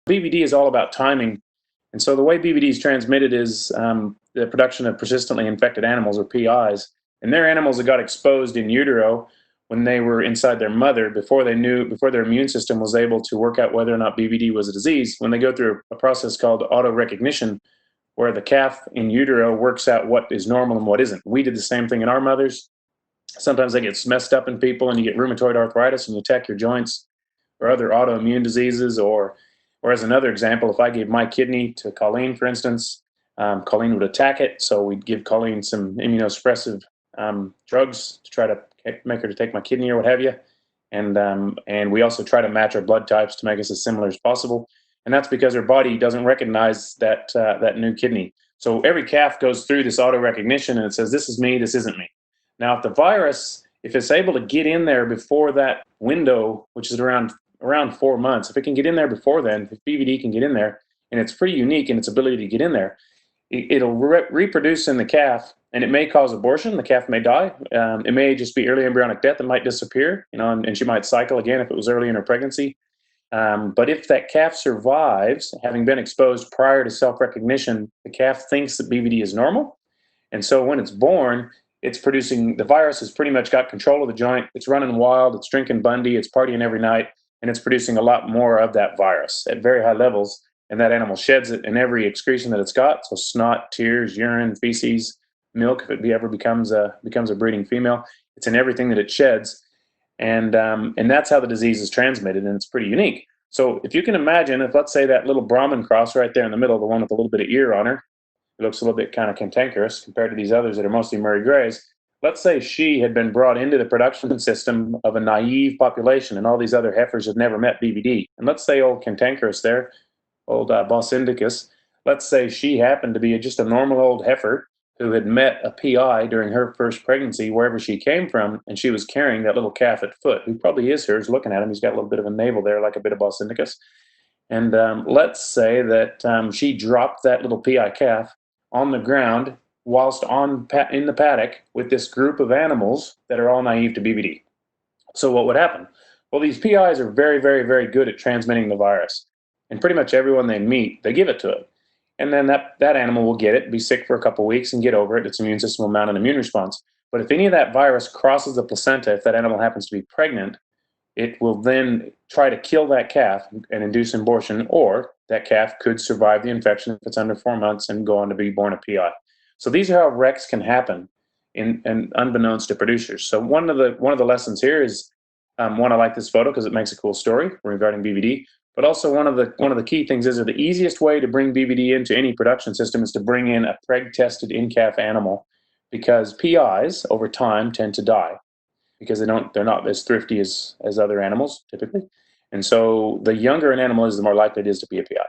BVD is all about timing. And so the way BVD is transmitted is the production of persistently infected animals, or PIs. And they're animals that got exposed in utero when they were inside their mother before their immune system was able to work out whether or not BVD was a disease. When they go through a process called auto-recognition, where the calf in utero works out what is normal and what isn't. We did the same thing in our mothers. Sometimes that gets messed up in people, and you get rheumatoid arthritis and you attack your joints, or other autoimmune diseases, or as another example, if I gave my kidney to Colleen, for instance, Colleen would attack it, so we'd give Colleen some immunosuppressive drugs to try to make her to take my kidney or what have you, and we also try to match our blood types to make us as similar as possible, and that's because her body doesn't recognize that new kidney. So every calf goes through this auto-recognition, and it says, this is me, this isn't me. Now, if the virus, if it's able to get in there before that window, which is around 4 months, if it can get in there before then, if BVD can get in there, and it's pretty unique in its ability to get in there, it'll reproduce in the calf, and it may cause abortion. The calf may die. It may just be early embryonic death. It might disappear, and she might cycle again if it was early in her pregnancy. But if that calf survives, having been exposed prior to self-recognition, the calf thinks that BVD is normal. And so when it's born, it's producing, the virus has pretty much got control of the joint. It's running wild. It's drinking Bundy. It's partying every night. And it's producing a lot more of that virus at very high levels. And that animal sheds it in every excretion that it's got. So snot, tears, urine, feces, milk, if it ever becomes a breeding female. It's in everything that it sheds. And that's how the disease is transmitted, and it's pretty unique. So if you can imagine, if let's say that little Brahman cross right there in the middle, the one with a little bit of ear on her, it looks a little bit kind of cantankerous compared to these others that are mostly Murray Greys. Let's say she had been brought into the production system of a naive population, and all these other heifers had never met BVD. And let's say old cantankerous there, old Bos Indicus, let's say she happened to be just a normal old heifer who had met a PI during her first pregnancy, wherever she came from, and she was carrying that little calf at foot, who probably is hers, looking at him. He's got a little bit of a navel there, like a bit of Bos Indicus. And let's say that she dropped that little PI calf on the ground whilst in the paddock with this group of animals that are all naive to BVD. So what would happen? Well, these PIs are very, very, very good at transmitting the virus. And pretty much everyone they meet, they give it to it. And then that animal will get it, be sick for a couple of weeks, and get over it. Its immune system will mount an immune response. But if any of that virus crosses the placenta, if that animal happens to be pregnant, it will then try to kill that calf and induce abortion, or that calf could survive the infection if it's under 4 months and go on to be born a PI. So these are how wrecks can happen, and unbeknownst to producers. So one of the lessons here is, one, I like this photo because it makes a cool story regarding BVD. But also one of the key things is that the easiest way to bring BVD into any production system is to bring in a preg-tested in-calf animal, because PIs over time tend to die because they're not as thrifty as other animals typically. And so the younger an animal is, the more likely it is to be a PI.